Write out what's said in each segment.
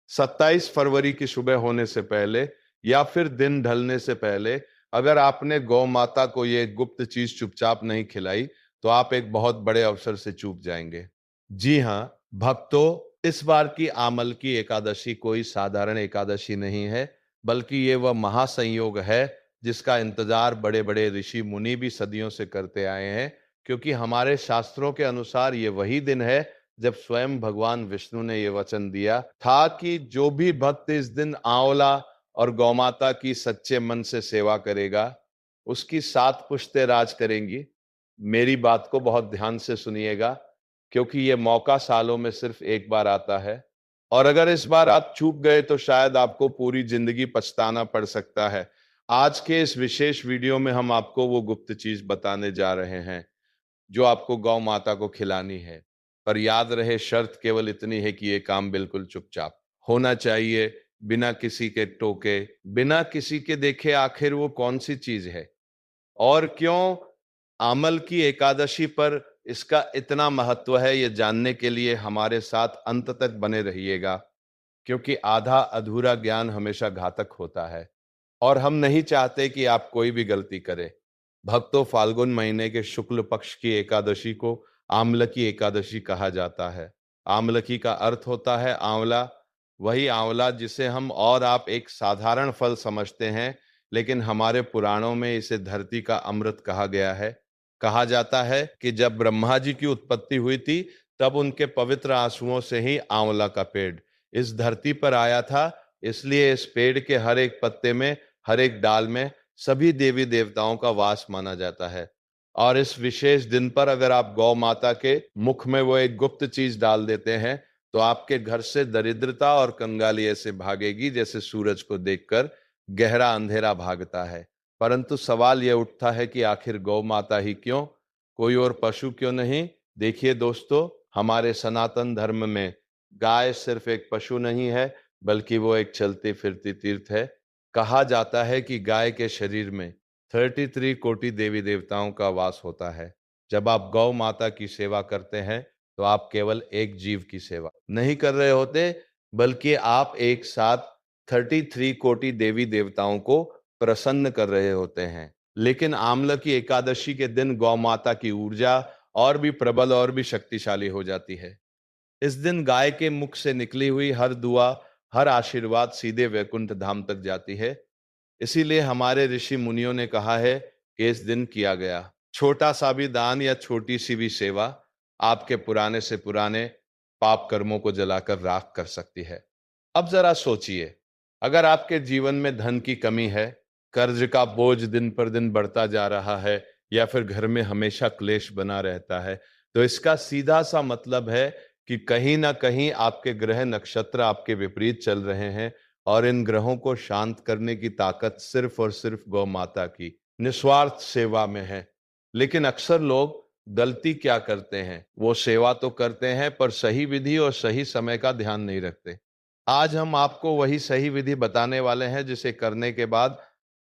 27 फरवरी की सुबह होने से पहले या फिर दिन ढलने से पहले अगर आपने गौ माता को ये गुप्त चीज चुपचाप नहीं खिलाई तो आप एक बहुत बड़े अवसर से चूक जाएंगे। जी हाँ भक्तों, इस बार की आमल की एकादशी कोई साधारण एकादशी नहीं है, बल्कि ये वह महासंयोग है जिसका इंतजार बड़े बड़े ऋषि मुनि भी सदियों से करते आए हैं। क्योंकि हमारे शास्त्रों के अनुसार ये वही दिन है जब स्वयं भगवान विष्णु ने यह वचन दिया था कि जो भी भक्त इस दिन आंवला और गौमाता की सच्चे मन से सेवा करेगा, उसकी 7 पुश्तें राज करेंगी। मेरी बात को बहुत ध्यान से सुनिएगा, क्योंकि यह मौका सालों में सिर्फ एक बार आता है, और अगर इस बार आप चूक गए तो शायद आपको पूरी जिंदगी पछताना पड़ सकता है। आज के इस विशेष वीडियो में हम आपको वो गुप्त चीज बताने जा रहे हैं जो आपको गौ माता को खिलानी है। पर याद रहे, शर्त केवल इतनी है कि ये काम बिल्कुल चुपचाप होना चाहिए, बिना किसी के टोके, बिना किसी के देखे आखिर वो कौन सी चीज है और क्यों आमल की एकादशी पर इसका इतना महत्व है। ये जानने के लिए हमारे साथ अंत तक बने रहिएगा, क्योंकि आधा अधूरा ज्ञान हमेशा घातक होता है और हम नहीं चाहते कि आप कोई भी गलती करें। भक्तों, फाल्गुन महीने के शुक्ल पक्ष की एकादशी को आमलकी एकादशी कहा जाता है। आमलकी का अर्थ होता है आंवला, वही आंवला जिसे हम और आप एक साधारण फल समझते हैं, लेकिन हमारे पुराणों में इसे धरती का अमृत कहा गया है। कहा जाता है कि जब ब्रह्मा जी की उत्पत्ति हुई थी, तब उनके पवित्र आंसुओं से ही आंवला का पेड़ इस धरती पर आया था। इसलिए इस पेड़ के हर एक पत्ते में, हर एक डाल में सभी देवी देवताओं का वास माना जाता है। और इस विशेष दिन पर अगर आप गौ माता के मुख में वो एक गुप्त चीज डाल देते हैं, तो आपके घर से दरिद्रता और कंगाली ऐसे भागेगी जैसे सूरज को देखकर गहरा अंधेरा भागता है। परंतु सवाल यह उठता है कि आखिर गौ माता ही क्यों, कोई और पशु क्यों नहीं? देखिए दोस्तों, हमारे सनातन धर्म में गाय सिर्फ एक पशु नहीं है, बल्कि वो एक चलती फिरती तीर्थ है। कहा जाता है कि गाय के शरीर में 33 कोटि देवी देवताओं का वास होता है। जब आप गौ माता की सेवा करते हैं, तो आप केवल एक जीव की सेवा नहीं कर रहे होते, बल्कि आप एक साथ 33 कोटि देवी देवताओं को प्रसन्न कर रहे होते हैं। लेकिन आम्ल की एकादशी के दिन गौ माता की ऊर्जा और भी प्रबल और भी शक्तिशाली हो जाती है। इस दिन गाय के मुख से निकली हुई हर दुआ, हर आशीर्वाद सीधे वैकुंठ धाम तक जाती है। इसीलिए हमारे ऋषि मुनियों ने कहा है कि इस दिन किया गया छोटा सा भी दान या छोटी सी भी सेवा आपके पुराने से पुराने पाप कर्मों को जलाकर राख कर सकती है। अब जरा सोचिए, अगर आपके जीवन में धन की कमी है, कर्ज का बोझ दिन पर दिन बढ़ता जा रहा है, या फिर घर में हमेशा क्लेश बना रहता है, तो इसका सीधा सा मतलब है कि कहीं ना कहीं आपके ग्रह नक्षत्र आपके विपरीत चल रहे हैं, और इन ग्रहों को शांत करने की ताकत सिर्फ और सिर्फ गौ माता की निस्वार्थ सेवा में है। लेकिन अक्सर लोग गलती क्या करते हैं, वो सेवा तो करते हैं पर सही विधि और सही समय का ध्यान नहीं रखते। आज हम आपको वही सही विधि बताने वाले हैं जिसे करने के बाद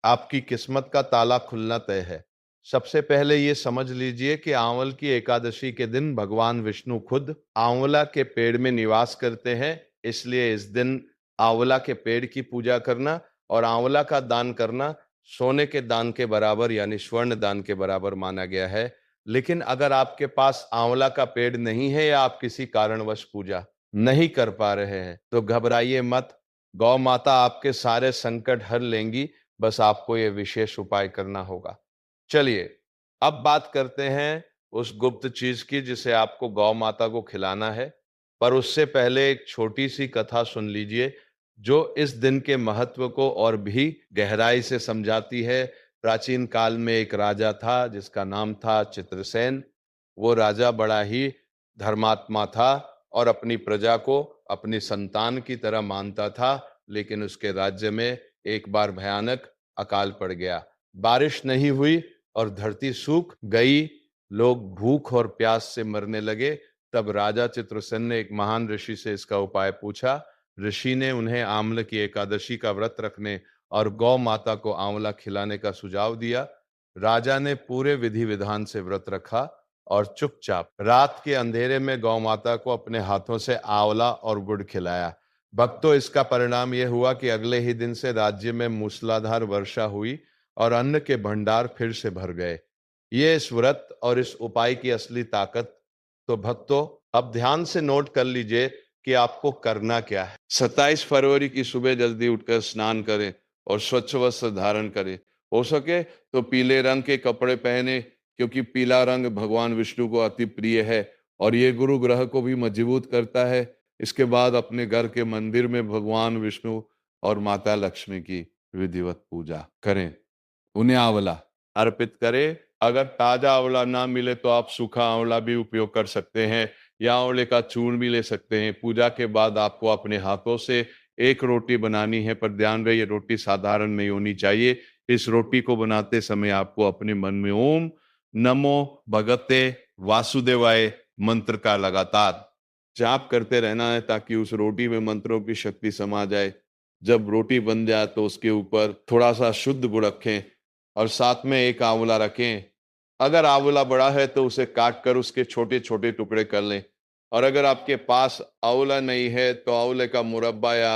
आपकी किस्मत का ताला खुलना तय है। सबसे पहले ये समझ लीजिए कि आंवल की एकादशी के दिन भगवान विष्णु खुद आंवला के पेड़ में निवास करते हैं। इसलिए इस दिन आंवला के पेड़ की पूजा करना और आंवला का दान करना सोने के दान के बराबर यानी स्वर्ण दान के बराबर माना गया है। लेकिन अगर आपके पास आंवला का पेड़ नहीं है या आप किसी कारणवश पूजा नहीं कर पा रहे हैं, तो घबराइए मत। गौ माता आपके सारे संकट हर लेंगी, बस आपको यह विशेष उपाय करना होगा। चलिए अब बात करते हैं उस गुप्त चीज की जिसे आपको गौ माता को खिलाना है। पर उससे पहले एक छोटी सी कथा सुन लीजिए, जो इस दिन के महत्व को और भी गहराई से समझाती है। प्राचीन काल में एक राजा था जिसका नाम था चित्रसेन। वो राजा बड़ा ही धर्मात्मा था और अपनी प्रजा को अपनी संतान की तरह मानता था। लेकिन उसके राज्य में एक बार भयानक अकाल पड़ गया। बारिश नहीं हुई और धरती सूख गई। लोग भूख और प्यास से मरने लगे। तब राजा चित्रसेन ने एक महान ऋषि से इसका उपाय पूछा। ऋषि ने उन्हें आम्ल की एकादशी का व्रत रखने और गौ माता को आंवला खिलाने का सुझाव दिया। राजा ने पूरे विधि विधान से व्रत रखा और चुपचाप रात के अंधेरे में गौ माता को अपने हाथों से आंवला और गुड़ खिलाया। भक्तों, इसका परिणाम यह हुआ कि अगले ही दिन से राज्य में मूसलाधार वर्षा हुई और अन्न के भंडार फिर से भर गए। ये इस व्रत और इस उपाय की असली ताकत। तो भक्तों, अब ध्यान से नोट कर लीजिए कि आपको करना क्या है। 27 फरवरी की सुबह जल्दी उठकर स्नान करें और स्वच्छ वस्त्र धारण करें। हो सके तो पीले रंग के कपड़े पहने, क्योंकि पीला रंग भगवान विष्णु को अति प्रिय है और ये गुरु ग्रह को भी मजबूत करता है। इसके बाद अपने घर के मंदिर में भगवान विष्णु और माता लक्ष्मी की विधिवत पूजा करें। उन्हें आंवला अर्पित करें। अगर ताजा आंवला ना मिले तो आप सूखा आंवला भी उपयोग कर सकते हैं या आंवले का चूर्ण भी ले सकते हैं। पूजा के बाद आपको अपने हाथों से एक रोटी बनानी है, पर ध्यान रहे ये रोटी साधारण नहीं होनी चाहिए। इस रोटी को बनाते समय आपको अपने मन में ओम नमो भगवते वासुदेवाय मंत्र का लगातार जाप करते रहना है, ताकि उस रोटी में मंत्रों की शक्ति समा जाए। जब रोटी बन जाए तो उसके ऊपर थोड़ा सा शुद्ध गुड़ रखें और साथ में एक आंवला रखें। अगर आंवला बड़ा है तो उसे काट कर उसके छोटे छोटे टुकड़े कर लें, और अगर आपके पास आंवला नहीं है तो आंवले का मुरब्बा या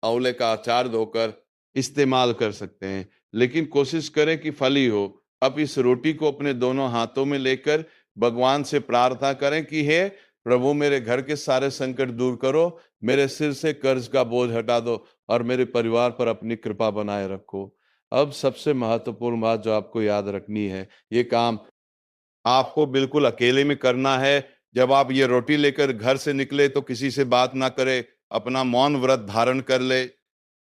आंवले का अचार धोकर इस्तेमाल कर सकते हैं, लेकिन कोशिश करें कि फल ही हो। अब इस रोटी को अपने दोनों हाथों में लेकर भगवान से प्रार्थना करें कि हे प्रभु, मेरे घर के सारे संकट दूर करो, मेरे सिर से कर्ज का बोझ हटा दो और मेरे परिवार पर अपनी कृपा बनाए रखो। अब सबसे महत्वपूर्ण बात जो आपको याद रखनी है, ये काम आपको बिल्कुल अकेले में करना है। जब आप ये रोटी लेकर घर से निकले तो किसी से बात ना करें, अपना मौन व्रत धारण कर ले।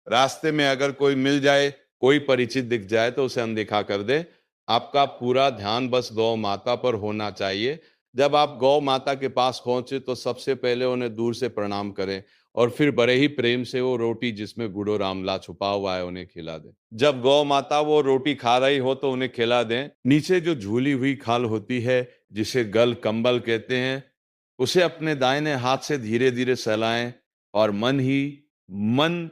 रास्ते में अगर कोई मिल जाए, कोई परिचित दिख जाए तो उसे अनदेखा कर दे। आपका पूरा ध्यान बस गौ माता पर होना चाहिए। जब आप गौ माता के पास पहुंचे तो सबसे पहले उन्हें दूर से प्रणाम करें और फिर बड़े ही प्रेम से वो रोटी जिसमें गुड़ और आंवला छुपा हुआ है उन्हें खिला दें। जब गौ माता वो रोटी खा रही हो तो उन्हें खिला दें। नीचे जो झूली हुई खाल होती है, जिसे गल कंबल कहते हैं, उसे अपने दाहिने हाथ से धीरे धीरे सहलाएं और मन ही मन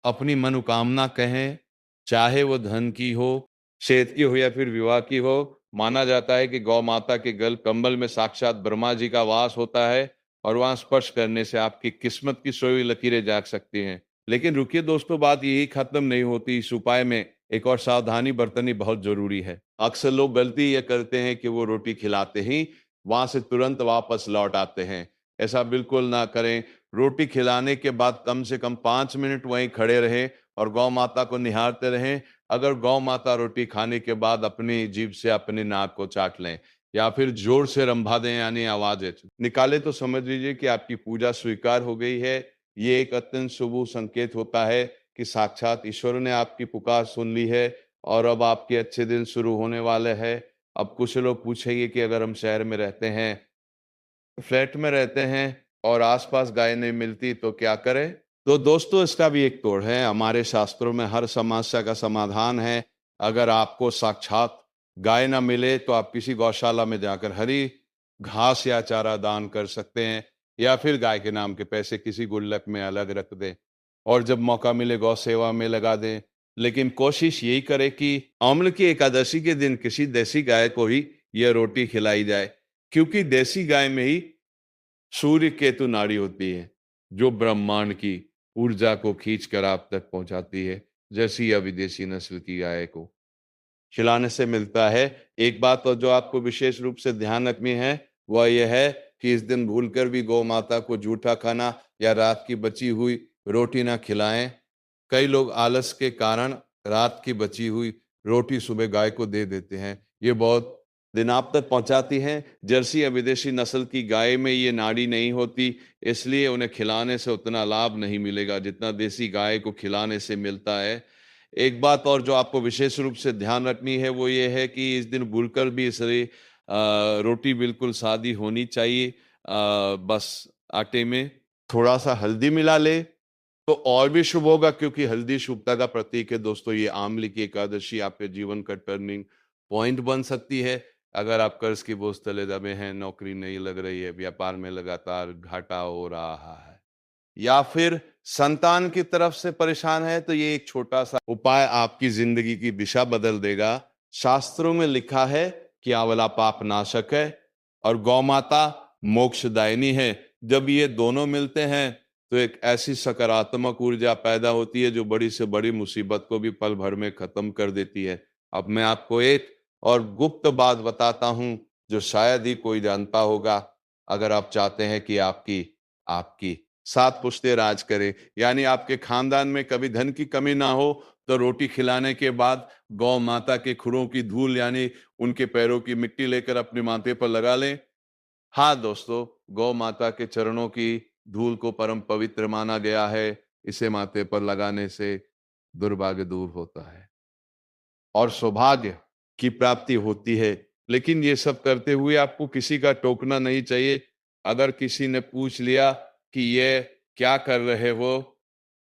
अपनी मनोकामना कहें, चाहे वो धन की हो, सेहत की हो या फिर विवाह की हो। माना जाता है कि गौ माता के गल कंबल में साक्षात ब्रह्मा जी का वास होता है और वहां स्पर्श करने से आपकी किस्मत की सोई लकीरें जाग सकती हैं। लेकिन रुकिए दोस्तों, बात यही खत्म नहीं होती। इस उपाय में एक और सावधानी बरतनी बहुत जरूरी है। अक्सर लोग गलती ये करते हैं कि वो रोटी खिलाते ही वहां से तुरंत वापस लौट आते हैं। ऐसा बिल्कुल ना करें। रोटी खिलाने के बाद कम से कम 5 मिनट वहीं खड़े रहें और गौ माता को निहारते रहें। अगर गौ माता रोटी खाने के बाद अपनी जीभ से अपनी नाक को चाट लें या फिर जोर से रंभा दें यानी आवाज निकाले, तो समझ लीजिए कि आपकी पूजा स्वीकार हो गई है। ये एक अत्यंत शुभ संकेत होता है कि साक्षात ईश्वर ने आपकी पुकार सुन ली है और अब आपके अच्छे दिन शुरू होने वाले हैं। अब कुछ लोग पूछेंगे कि अगर हम शहर में रहते हैं, फ्लैट में रहते हैं और आसपास गाय नहीं मिलती तो क्या करें? तो दोस्तों, इसका भी एक तोड़ है। हमारे शास्त्रों में हर समस्या का समाधान है। अगर आपको साक्षात गाय ना मिले तो आप किसी गौशाला में जाकर हरी घास या चारा दान कर सकते हैं या फिर गाय के नाम के पैसे किसी गुल्लक में अलग रख दें और जब मौका मिले गौ सेवा में लगा दें। लेकिन कोशिश यही करें कि अम्ल की एकादशी के दिन किसी देसी गाय को ही यह रोटी खिलाई जाए, क्योंकि देसी गाय में ही सूर्य केतु नाड़ी होती है जो ब्रह्मांड की ऊर्जा को खींचकर आप तक पहुंचाती है, जैसी यह विदेशी नस्ल की गाय को खिलाने से मिलता है। एक बात और जो आपको विशेष रूप से ध्यान रखनी है वह यह है कि इस दिन भूलकर भी गौ माता को जूठा खाना या रात की बची हुई रोटी ना खिलाएं। कई लोग आलस के कारण रात की बची हुई रोटी सुबह गाय को दे देते हैं। ये बहुत दिन आप तक पहुंचाती हैं। जर्सी या विदेशी नस्ल की गाय में ये नाड़ी नहीं होती, इसलिए उन्हें खिलाने से उतना लाभ नहीं मिलेगा जितना देसी गाय को खिलाने से मिलता है। एक बात और जो आपको विशेष रूप से ध्यान रखनी है वो ये है कि इस दिन भूलकर भी इसलिए रोटी बिल्कुल सादी होनी चाहिए। बस आटे में थोड़ा सा हल्दी मिला ले तो और भी शुभ होगा, क्योंकि हल्दी शुभता का प्रतीक है। दोस्तों, ये आंवले की एकादशी आपके जीवन का टर्निंग पॉइंट बन सकती है। अगर आप कर्ज की बोझ तले दबे हैं, नौकरी नहीं लग रही है, व्यापार में लगातार घाटा हो रहा है या फिर संतान की तरफ से परेशान है, तो ये एक छोटा सा उपाय आपकी जिंदगी की दिशा बदल देगा। शास्त्रों में लिखा है कि आंवला पाप नाशक है और गौ माता मोक्षदायिनी है। जब ये दोनों मिलते हैं तो एक ऐसी सकारात्मक ऊर्जा पैदा होती है जो बड़ी से बड़ी मुसीबत को भी पल भर में खत्म कर देती है। अब मैं आपको एक और गुप्त बात बताता हूं जो शायद ही कोई जानता होगा। अगर आप चाहते हैं कि आपकी आपकी सात पुश्ते राज करे, यानी आपके खानदान में कभी धन की कमी ना हो, तो रोटी खिलाने के बाद गौ माता के खुरों की धूल यानी उनके पैरों की मिट्टी लेकर अपने माथे पर लगा लें। हाँ दोस्तों, गौ माता के चरणों की धूल को परम पवित्र माना गया है। इसे माथे पर लगाने से दुर्भाग्य दूर होता है और सौभाग्य की प्राप्ति होती है। लेकिन ये सब करते हुए आपको किसी का टोकना नहीं चाहिए। अगर किसी ने पूछ लिया कि ये क्या कर रहे हो,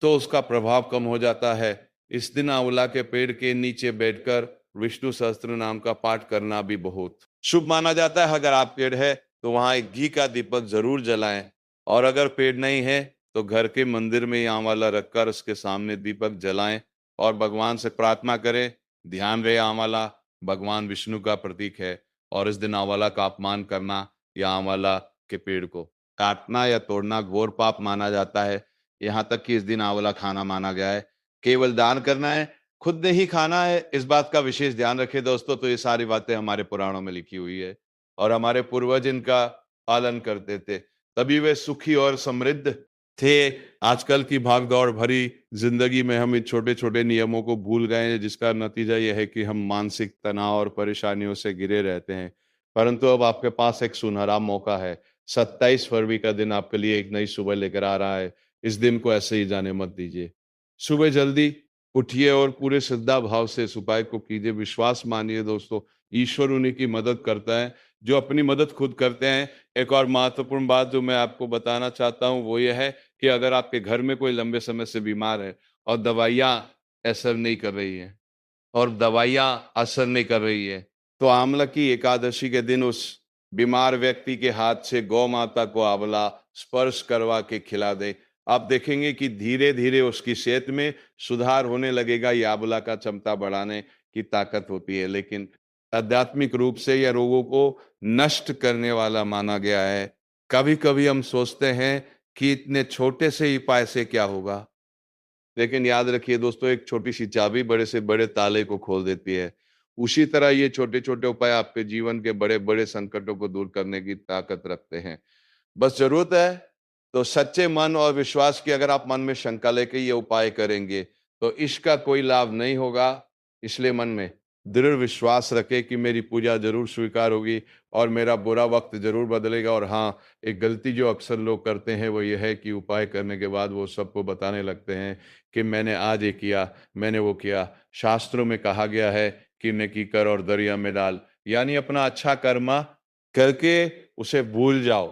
तो उसका प्रभाव कम हो जाता है। इस दिन आंवला के पेड़ के नीचे बैठकर विष्णु सहस्त्र नाम का पाठ करना भी बहुत शुभ माना जाता है। अगर आप पेड़ है तो वहां एक घी का दीपक जरूर जलाएं, और अगर पेड़ नहीं है तो घर के मंदिर में आंवला रखकर उसके सामने दीपक जलाएं और भगवान से प्रार्थना करें। ध्यान रहे, आंवला भगवान विष्णु का प्रतीक है, और इस दिन आंवला का अपमान करना या आंवला के पेड़ को काटना या तोड़ना घोर पाप माना जाता है। यहाँ तक कि इस दिन आंवला खाना माना गया है। केवल दान करना है, खुद नहीं खाना है। इस बात का विशेष ध्यान रखें दोस्तों। तो ये सारी बातें हमारे पुराणों में लिखी हुई है और हमारे पूर्वज इनका पालन करते थे, तभी वे सुखी और समृद्ध थे। आजकल की भागदौड़ भरी जिंदगी में हम इन छोटे छोटे नियमों को भूल गए हैं, जिसका नतीजा यह है कि हम मानसिक तनाव और परेशानियों से घिरे रहते हैं। परंतु अब आपके पास एक सुनहरा मौका है। 27 फरवरी का दिन आपके लिए एक नई सुबह लेकर आ रहा है। इस दिन को ऐसे ही जाने मत दीजिए। सुबह जल्दी उठिए और पूरे श्रद्धा भाव से इस उपाय को कीजिए। विश्वास मानिए दोस्तों, ईश्वर उन्हीं की मदद करता है जो अपनी मदद खुद करते हैं। एक और महत्वपूर्ण बात जो मैं आपको बताना चाहता हूं वो ये है कि अगर आपके घर में कोई लंबे समय से बीमार है और दवाइयां असर नहीं कर रही है तो आंवला की एकादशी के दिन उस बीमार व्यक्ति के हाथ से गौ माता को आंवला स्पर्श करवा के खिला दे। आप देखेंगे कि धीरे धीरे उसकी सेहत में सुधार होने लगेगा। ये आंवला का क्षमता बढ़ाने की ताकत होती है, लेकिन आध्यात्मिक रूप से यह रोगों को नष्ट करने वाला माना गया है। कभी कभी हम सोचते हैं कि इतने छोटे से उपाय से क्या होगा, लेकिन याद रखिए दोस्तों, एक छोटी सी चाबी बड़े से बड़े ताले को खोल देती है। उसी तरह ये छोटे छोटे उपाय आपके जीवन के बड़े बड़े संकटों को दूर करने की ताकत रखते हैं। बस जरूरत है तो सच्चे मन और विश्वास की। अगर आप मन में शंका लेके ये उपाय करेंगे तो इसका कोई लाभ नहीं होगा। इसलिए मन में दृढ़ विश्वास रखे कि मेरी पूजा जरूर स्वीकार होगी और मेरा बुरा वक्त जरूर बदलेगा। और हाँ, एक गलती जो अक्सर लोग करते हैं वो ये है कि उपाय करने के बाद वो सबको बताने लगते हैं कि मैंने आज ये किया, मैंने वो किया। शास्त्रों में कहा गया है कि नेकी कर और दरिया में डाल, यानी अपना अच्छा कर्मा करके उसे भूल जाओ,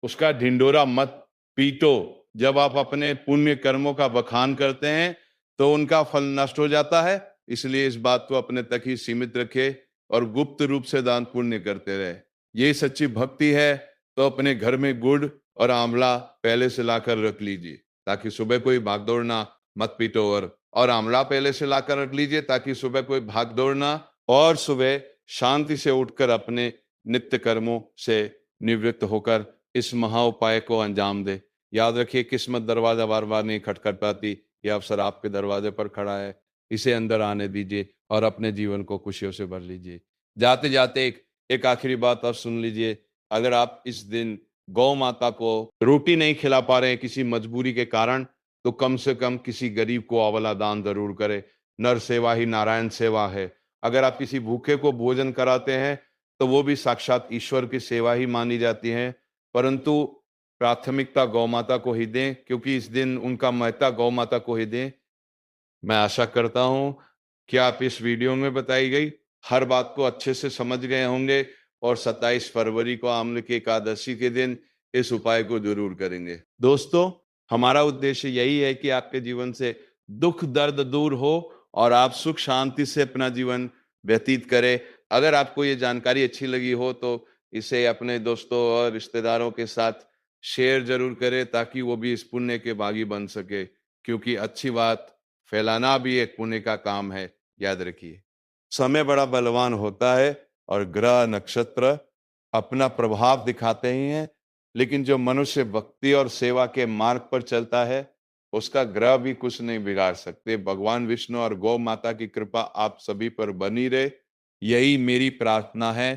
उसका ढिंडोरा मत पीटो। जब आप अपने पुण्य कर्मों का बखान करते हैं तो उनका फल नष्ट हो जाता है। इसलिए इस बात को अपने तक ही सीमित रखे और गुप्त रूप से दान पुण्य करते रहे। ये सच्ची भक्ति है। तो अपने घर में गुड़ और आंवला पहले से लाकर रख लीजिए ताकि सुबह कोई भागदौड़ ना, मत पीटो। और आंवला पहले से लाकर रख लीजिए ताकि सुबह कोई भागदौड़ ना, और सुबह शांति से उठकर अपने नित्य कर्मों से निवृत्त होकर इस महा उपाय को अंजाम दे। याद रखिए, किस्मत दरवाजा बार बार नहीं खटखटाती, यह अवसर आपके दरवाजे पर खड़ा है। इसे अंदर आने दीजिए और अपने जीवन को खुशियों से भर लीजिए। जाते जाते एक आखिरी बात आप सुन लीजिए। अगर आप इस दिन गौ माता को रोटी नहीं खिला पा रहे हैं किसी मजबूरी के कारण, तो कम से कम किसी गरीब को अवला दान जरूर करें। नर सेवा ही नारायण सेवा है। अगर आप किसी भूखे को भोजन कराते हैं तो वो भी साक्षात ईश्वर की सेवा ही मानी जाती है। परंतु प्राथमिकता गौ माता को ही दें, क्योंकि इस दिन उनका महत्व गौ माता को ही दें। मैं आशा करता हूं कि आप इस वीडियो में बताई गई हर बात को अच्छे से समझ गए होंगे और 27 फरवरी को आम्ल की एकादशी के दिन इस उपाय को जरूर करेंगे। दोस्तों, हमारा उद्देश्य यही है कि आपके जीवन से दुख दर्द दूर हो और आप सुख शांति से अपना जीवन व्यतीत करें। अगर आपको ये जानकारी अच्छी लगी हो तो इसे अपने दोस्तों और रिश्तेदारों के साथ शेयर जरूर करें ताकि वो भी इस पुण्य के भागी बन सके, क्योंकि अच्छी बात फैलाना भी एक पुण्य का काम है। याद रखिए, समय बड़ा बलवान होता है और ग्रह नक्षत्र अपना प्रभाव दिखाते ही हैं। लेकिन जो मनुष्य भक्ति और सेवा के मार्ग पर चलता है, उसका ग्रह भी कुछ नहीं बिगाड़ सकते। भगवान विष्णु और गौ माता की कृपा आप सभी पर बनी रहे, यही मेरी प्रार्थना है।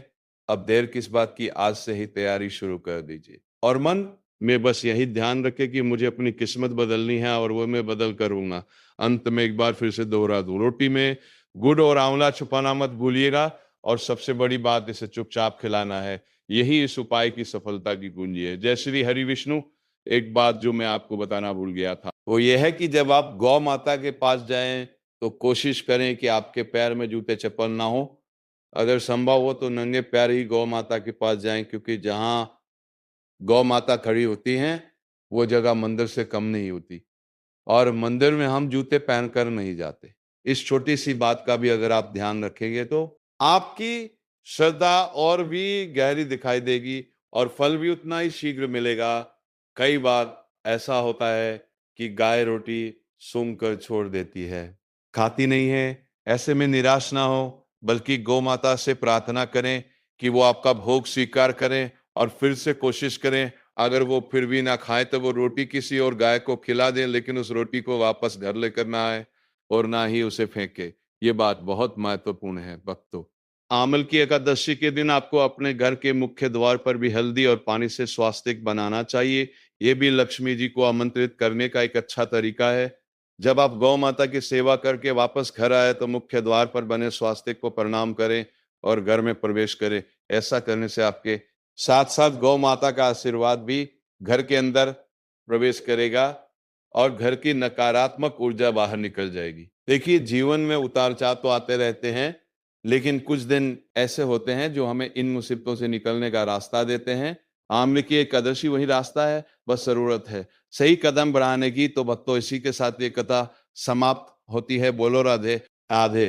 अब देर किस बात की, आज से ही तैयारी शुरू कर दीजिए और मन में बस यही ध्यान रखे कि मुझे अपनी किस्मत बदलनी है और वो मैं बदल करूंगा। अंत में एक बार फिर से दोहरा दूं, रोटी में गुड़ और आंवला छुपाना मत भूलिएगा और सबसे बड़ी बात, इसे चुपचाप खिलाना है। यही इस उपाय की सफलता की कुंजी है। जय श्री हरि विष्णु। एक बात जो मैं आपको बताना भूल गया था, वो यह है कि जब आप गौ माता के पास जाएं तो कोशिश करें कि आपके पैर में जूते चप्पल ना हो। अगर संभव हो तो नंगे पैर ही गौ माता के पास जाएं, क्योंकि जहां गौ माता खड़ी होती हैं वो जगह मंदिर से कम नहीं होती और मंदिर में हम जूते पहनकर नहीं जाते। इस छोटी सी बात का भी अगर आप ध्यान रखेंगे तो आपकी श्रद्धा और भी गहरी दिखाई देगी और फल भी उतना ही शीघ्र मिलेगा। कई बार ऐसा होता है कि गाय रोटी सूंघ कर छोड़ देती है, खाती नहीं है। ऐसे में निराश ना हो, बल्कि गौ माता से प्रार्थना करें कि वो आपका भोग स्वीकार करें और फिर से कोशिश करें। अगर वो फिर भी ना खाए तो वो रोटी किसी और गाय को खिला दें, लेकिन उस रोटी को वापस घर लेकर ना आए और ना ही उसे फेंके। ये बात बहुत महत्वपूर्ण है भक्तों। आमल की एकादशी के दिन आपको अपने घर के मुख्य द्वार पर भी हल्दी और पानी से स्वास्तिक बनाना चाहिए। ये भी लक्ष्मी जी को आमंत्रित करने का एक अच्छा तरीका है। जब आप गौ माता की सेवा करके वापस घर आए तो मुख्य द्वार पर बने स्वास्तिक को प्रणाम करें और घर में प्रवेश करें। ऐसा करने से आपके साथ साथ गौ माता का आशीर्वाद भी घर के अंदर प्रवेश करेगा और घर की नकारात्मक ऊर्जा बाहर निकल जाएगी। देखिए, जीवन में उतार चढ़ाव तो आते रहते हैं, लेकिन कुछ दिन ऐसे होते हैं जो हमें इन मुसीबतों से निकलने का रास्ता देते हैं। आम्र की एकादशी वही रास्ता है, बस जरूरत है सही कदम बढ़ाने की। तो भक्तों, इसी के साथ ये कथा समाप्त होती है। बोलो राधे राधे।